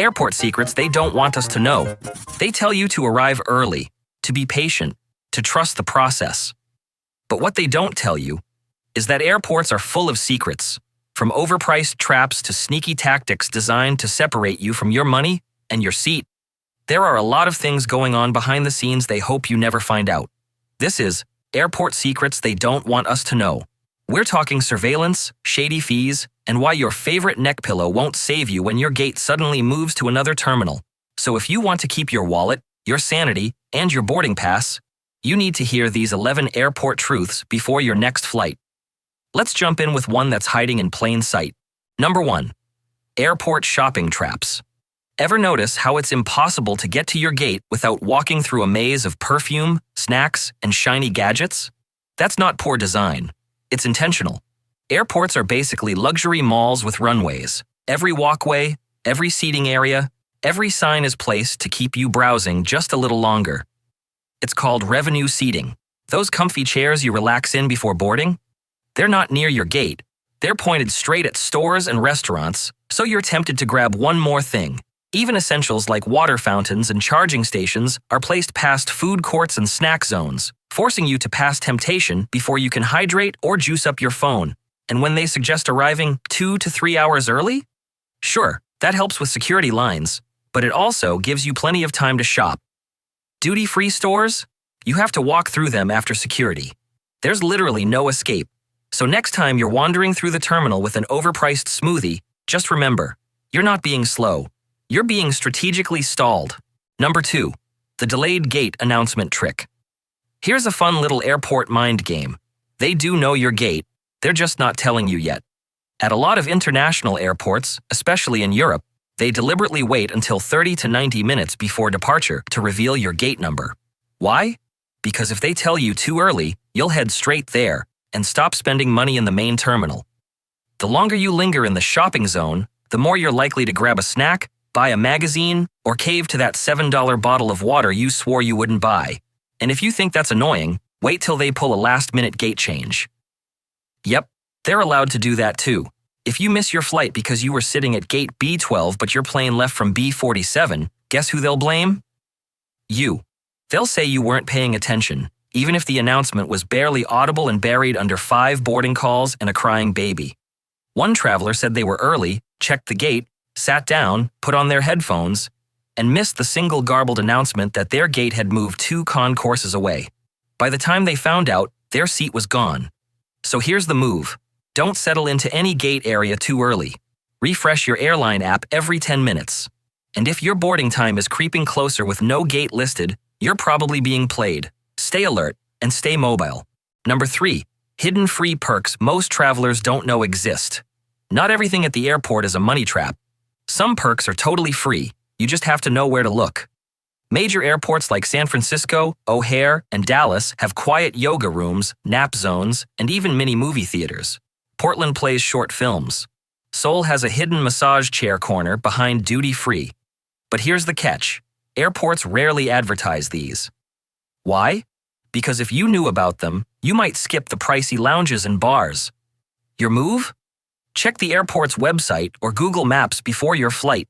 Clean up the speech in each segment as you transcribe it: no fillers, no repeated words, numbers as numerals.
Airport secrets they don't want us to know. They tell you to arrive early, to be patient, to trust the process. But what they don't tell you is that airports are full of secrets, from overpriced traps to sneaky tactics designed to separate you from your money and your seat. There are a lot of things going on behind the scenes they hope you never find out. This is Airport Secrets They Don't Want Us to Know. We're talking surveillance, shady fees, and why your favorite neck pillow won't save you when your gate suddenly moves to another terminal. So if you want to keep your wallet, your sanity, and your boarding pass, you need to hear these 11 airport truths before your next flight. Let's jump in with one that's hiding in plain sight. Number 1. Airport shopping traps. Ever notice how it's impossible to get to your gate without walking through a maze of perfume, snacks, and shiny gadgets? That's not poor design. It's intentional. Airports are basically luxury malls with runways. Every walkway, every seating area, every sign is placed to keep you browsing just a little longer. It's called revenue seating. Those comfy chairs you relax in before boarding? They're not near your gate. They're pointed straight at stores and restaurants, so you're tempted to grab one more thing. Even essentials like water fountains and charging stations are placed past food courts and snack zones, forcing you to pass temptation before you can hydrate or juice up your phone. And when they suggest arriving 2 to 3 hours early? Sure, that helps with security lines, but it also gives you plenty of time to shop. Duty-free stores? You have to walk through them after security. There's literally no escape. So next time you're wandering through the terminal with an overpriced smoothie, just remember, you're not being slow. You're being strategically stalled. Number 2. The delayed gate announcement trick. Here's a fun little airport mind game. They do know your gate, they're just not telling you yet. At a lot of international airports, especially in Europe, they deliberately wait until 30 to 90 minutes before departure to reveal your gate number. Why? Because if they tell you too early, you'll head straight there and stop spending money in the main terminal. The longer you linger in the shopping zone, the more you're likely to grab a snack, buy a magazine, or cave to that $7 bottle of water you swore you wouldn't buy. And if you think that's annoying, wait till they pull a last-minute gate change. Yep, they're allowed to do that too. If you miss your flight because you were sitting at gate B12 but your plane left from B47, guess who they'll blame? You. They'll say you weren't paying attention, even if the announcement was barely audible and buried under 5 boarding calls and a crying baby. One traveler said they were early, checked the gate, sat down, put on their headphones, and missed the single garbled announcement that their gate had moved 2 concourses away. By the time they found out, their seat was gone. So here's the move. Don't settle into any gate area too early. Refresh your airline app every 10 minutes. And if your boarding time is creeping closer with no gate listed, you're probably being played. Stay alert and stay mobile. Number 3. Hidden free perks most travelers don't know exist. Not everything at the airport is a money trap. Some perks are totally free. You just have to know where to look. Major airports like San Francisco, O'Hare, and Dallas have quiet yoga rooms, nap zones, and even mini movie theaters. Portland plays short films. Seoul has a hidden massage chair corner behind duty-free. But here's the catch. Airports rarely advertise these. Why? Because if you knew about them, you might skip the pricey lounges and bars. Your move? Check the airport's website or Google Maps before your flight.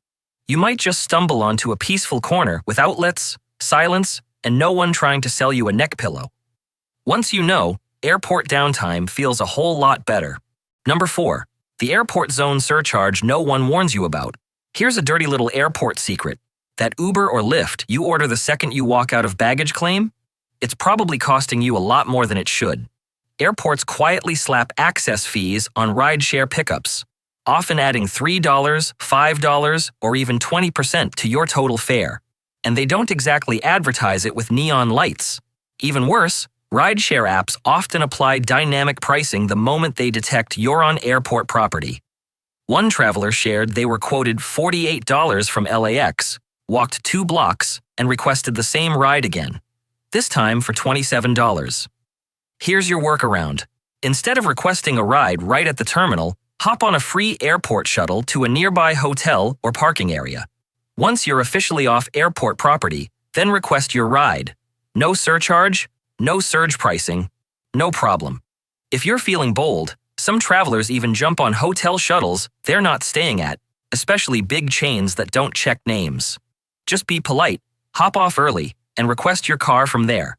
You might just stumble onto a peaceful corner with outlets, silence, and no one trying to sell you a neck pillow. Once you know, airport downtime feels a whole lot better. Number 4. The airport zone surcharge no one warns you about. Here's a dirty little airport secret. That Uber or Lyft you order the second you walk out of baggage claim? It's probably costing you a lot more than it should. Airports quietly slap access fees on rideshare pickups, often adding $3, $5, or even 20% to your total fare. And they don't exactly advertise it with neon lights. Even worse, rideshare apps often apply dynamic pricing the moment they detect you're on airport property. One traveler shared they were quoted $48 from LAX, walked 2 blocks, and requested the same ride again, this time for $27. Here's your workaround. Instead of requesting a ride right at the terminal, hop on a free airport shuttle to a nearby hotel or parking area. Once you're officially off airport property, then request your ride. No surcharge, no surge pricing, no problem. If you're feeling bold, some travelers even jump on hotel shuttles they're not staying at, especially big chains that don't check names. Just be polite, hop off early, and request your car from there.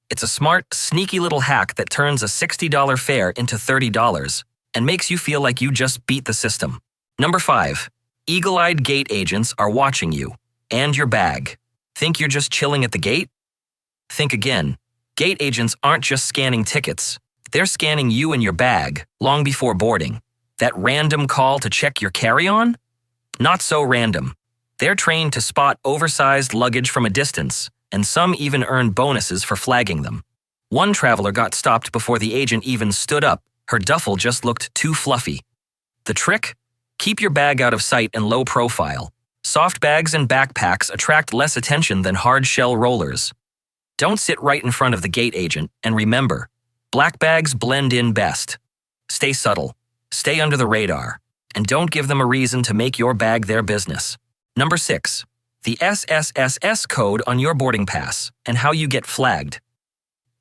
It's a smart, sneaky little hack that turns a $60 fare into $30 and makes you feel like you just beat the system. Number 5. Eagle-eyed gate agents are watching you and your bag. Think you're just chilling at the gate? Think again. Gate agents aren't just scanning tickets. They're scanning you and your bag long before boarding. That random call to check your carry-on? Not so random. They're trained to spot oversized luggage from a distance, and some even earn bonuses for flagging them. One traveler got stopped before the agent even stood up. Her duffel just looked too fluffy. The trick? Keep your bag out of sight and low profile. Soft bags and backpacks attract less attention than hard shell rollers. Don't sit right in front of the gate agent, and remember, black bags blend in best. Stay subtle, stay under the radar, and don't give them a reason to make your bag their business. Number 6. The SSSS code on your boarding pass and how you get flagged.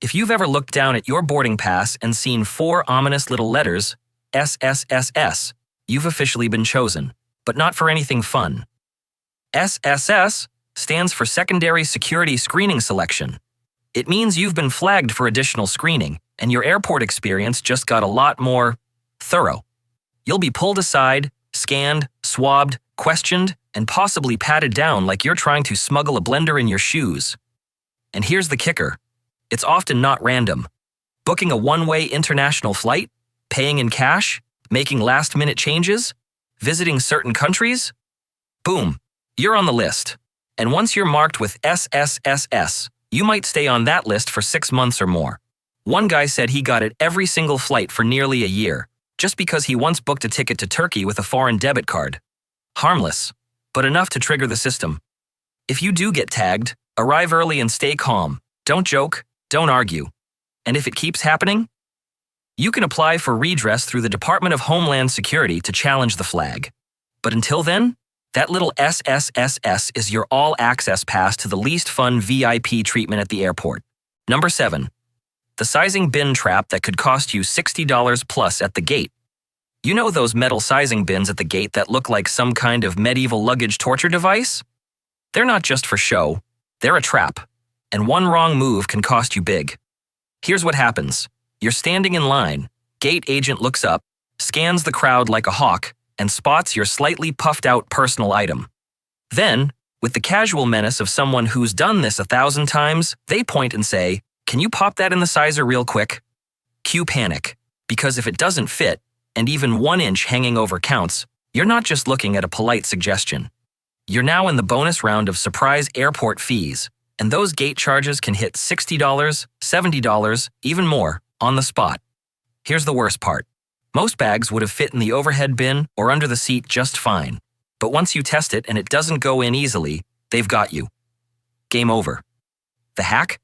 If you've ever looked down at your boarding pass and seen 4 ominous little letters, SSSS, you've officially been chosen, but not for anything fun. SSS stands for Secondary Security Screening Selection. It means you've been flagged for additional screening, and your airport experience just got a lot more thorough. You'll be pulled aside, scanned, swabbed, questioned, and possibly patted down like you're trying to smuggle a blender in your shoes. And here's the kicker. It's often not random. Booking a one-way international flight, paying in cash, making last-minute changes, visiting certain countries? Boom, you're on the list. And once you're marked with SSSS, you might stay on that list for 6 months or more. One guy said he got it every single flight for nearly a year, just because he once booked a ticket to Turkey with a foreign debit card. Harmless, but enough to trigger the system. If you do get tagged, arrive early and stay calm. Don't joke, don't argue. And if it keeps happening, you can apply for redress through the Department of Homeland Security to challenge the flag. But until then, that little SSSS is your all-access pass to the least fun VIP treatment at the airport. Number 7. The sizing bin trap that could cost you $60 plus at the gate. You know those metal sizing bins at the gate that look like some kind of medieval luggage torture device? They're not just for show, they're a trap, and one wrong move can cost you big. Here's what happens. You're standing in line, gate agent looks up, scans the crowd like a hawk, and spots your slightly puffed-out personal item. Then, with the casual menace of someone who's done this 1,000 times, they point and say, "Can you pop that in the sizer real quick?" Cue panic, because if it doesn't fit, and even 1 inch hanging over counts, you're not just looking at a polite suggestion. You're now in the bonus round of surprise airport fees, and those gate charges can hit $60, $70, even more, on the spot. Here's the worst part. Most bags would have fit in the overhead bin or under the seat just fine. But once you test it and it doesn't go in easily, they've got you. Game over. The hack?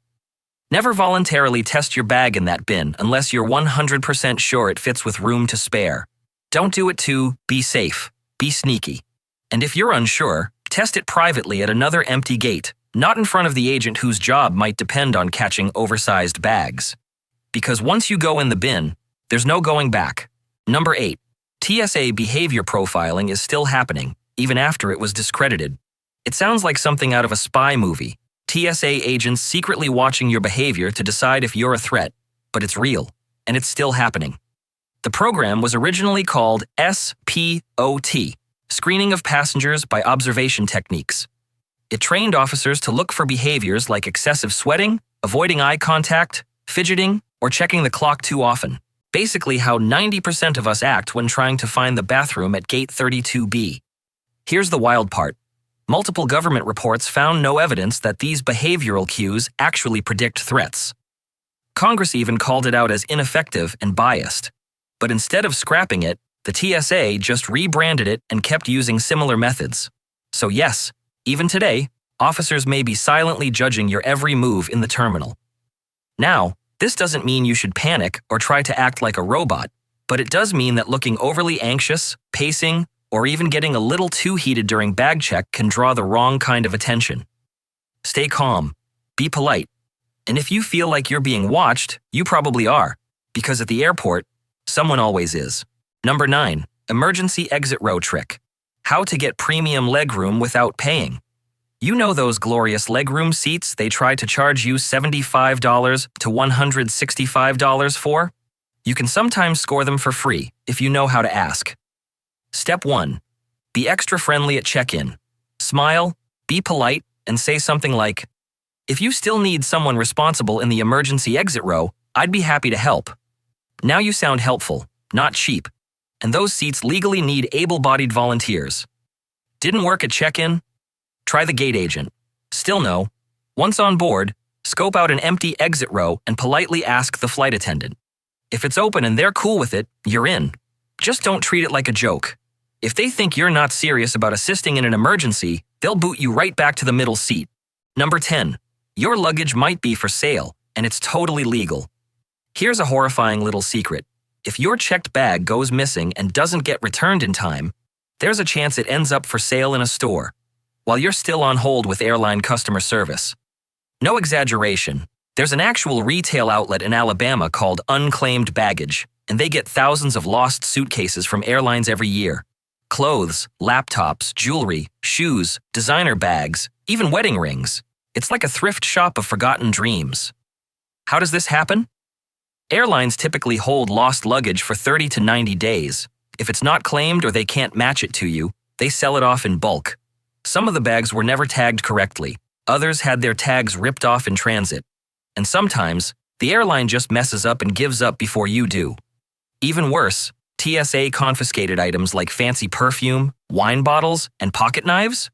Never voluntarily test your bag in that bin unless you're 100% sure it fits with room to spare. Don't do it to be safe, be sneaky. And if you're unsure, test it privately at another empty gate, not in front of the agent whose job might depend on catching oversized bags. Because once you go in the bin, there's no going back. Number 8. TSA Behavior Profiling is still happening, even after it was discredited. It sounds like something out of a spy movie. TSA agents secretly watching your behavior to decide if you're a threat, but it's real, and it's still happening. The program was originally called SPOT, Screening of Passengers by Observation Techniques. It trained officers to look for behaviors like excessive sweating, avoiding eye contact, fidgeting, or checking the clock too often. Basically how 90% of us act when trying to find the bathroom at Gate 32B. Here's the wild part. Multiple government reports found no evidence that these behavioral cues actually predict threats. Congress even called it out as ineffective and biased. But instead of scrapping it, the TSA just rebranded it and kept using similar methods. So yes, even today, officers may be silently judging your every move in the terminal. Now, this doesn't mean you should panic or try to act like a robot, but it does mean that looking overly anxious, pacing, or even getting a little too heated during bag check can draw the wrong kind of attention. Stay calm, be polite, and if you feel like you're being watched, you probably are, because at the airport, someone always is. Number 9. Emergency exit row trick. How to get premium legroom without paying. You know those glorious legroom seats they try to charge you $75 to $165 for? You can sometimes score them for free if you know how to ask. Step 1. Be extra friendly at check-in. Smile, be polite, and say something like, "If you still need someone responsible in the emergency exit row, I'd be happy to help." Now you sound helpful, not cheap, and those seats legally need able-bodied volunteers. Didn't work at check-in? Try the gate agent. Still no? Once on board, scope out an empty exit row and politely ask the flight attendant. If it's open and they're cool with it, you're in. Just don't treat it like a joke. If they think you're not serious about assisting in an emergency, they'll boot you right back to the middle seat. Number 10. Your luggage might be for sale, and it's totally legal. Here's a horrifying little secret. If your checked bag goes missing and doesn't get returned in time, there's a chance it ends up for sale in a store, while you're still on hold with airline customer service. No exaggeration. There's an actual retail outlet in Alabama called Unclaimed Baggage, and they get thousands of lost suitcases from airlines every year. Clothes, laptops, jewelry, shoes, designer bags, even wedding rings. It's like a thrift shop of forgotten dreams. How does this happen? Airlines typically hold lost luggage for 30 to 90 days. If it's not claimed or they can't match it to you, they sell it off in bulk. Some of the bags were never tagged correctly. Others had their tags ripped off in transit. And sometimes, the airline just messes up and gives up before you do. Even worse, TSA confiscated items like fancy perfume, wine bottles, and pocket knives,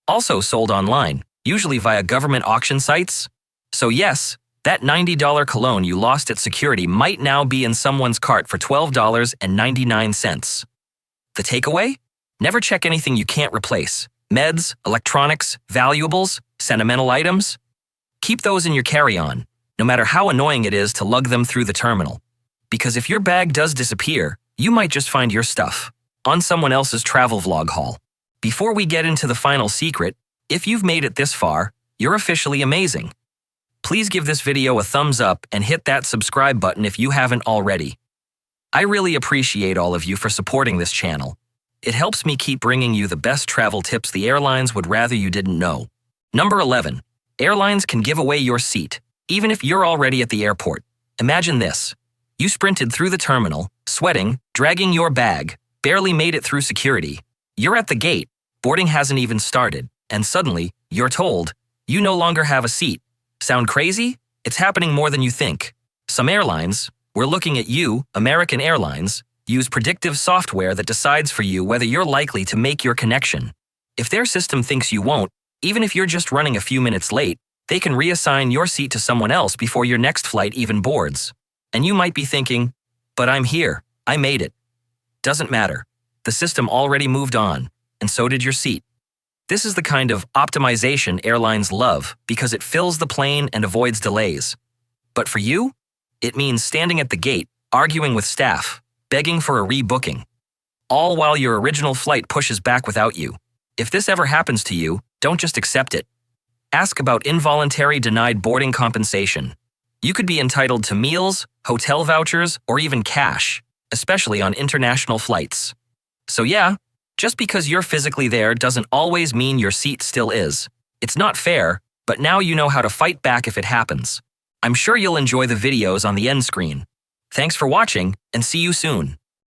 also sold online, usually via government auction sites. So yes, that $90 cologne you lost at security might now be in someone's cart for $12.99. The takeaway? Never check anything you can't replace. Meds, electronics, valuables, sentimental items. Keep those in your carry-on, no matter how annoying it is to lug them through the terminal. Because if your bag does disappear, you might just find your stuff on someone else's travel vlog haul. Before we get into the final secret, if you've made it this far, you're officially amazing. Please give this video a thumbs up and hit that subscribe button if you haven't already. I really appreciate all of you for supporting this channel. It helps me keep bringing you the best travel tips the airlines would rather you didn't know. Number 11. Airlines can give away your seat, even if you're already at the airport. Imagine this. You sprinted through the terminal, sweating, dragging your bag, barely made it through security. You're at the gate, boarding hasn't even started, and suddenly, you're told, you no longer have a seat. Sound crazy? It's happening more than you think. Some airlines, we're looking at you, American Airlines, use predictive software that decides for you whether you're likely to make your connection. If their system thinks you won't, even if you're just running a few minutes late, they can reassign your seat to someone else before your next flight even boards. And you might be thinking, but I'm here, I made it. Doesn't matter. The system already moved on, and so did your seat. This is the kind of optimization airlines love because it fills the plane and avoids delays. But for you, it means standing at the gate, arguing with staff, begging for a rebooking, all while your original flight pushes back without you. If this ever happens to you, don't just accept it. Ask about involuntary denied boarding compensation. You could be entitled to meals, hotel vouchers, or even cash, especially on international flights. So yeah, just because you're physically there doesn't always mean your seat still is. It's not fair, but now you know how to fight back if it happens. I'm sure you'll enjoy the videos on the end screen. Thanks for watching, and see you soon.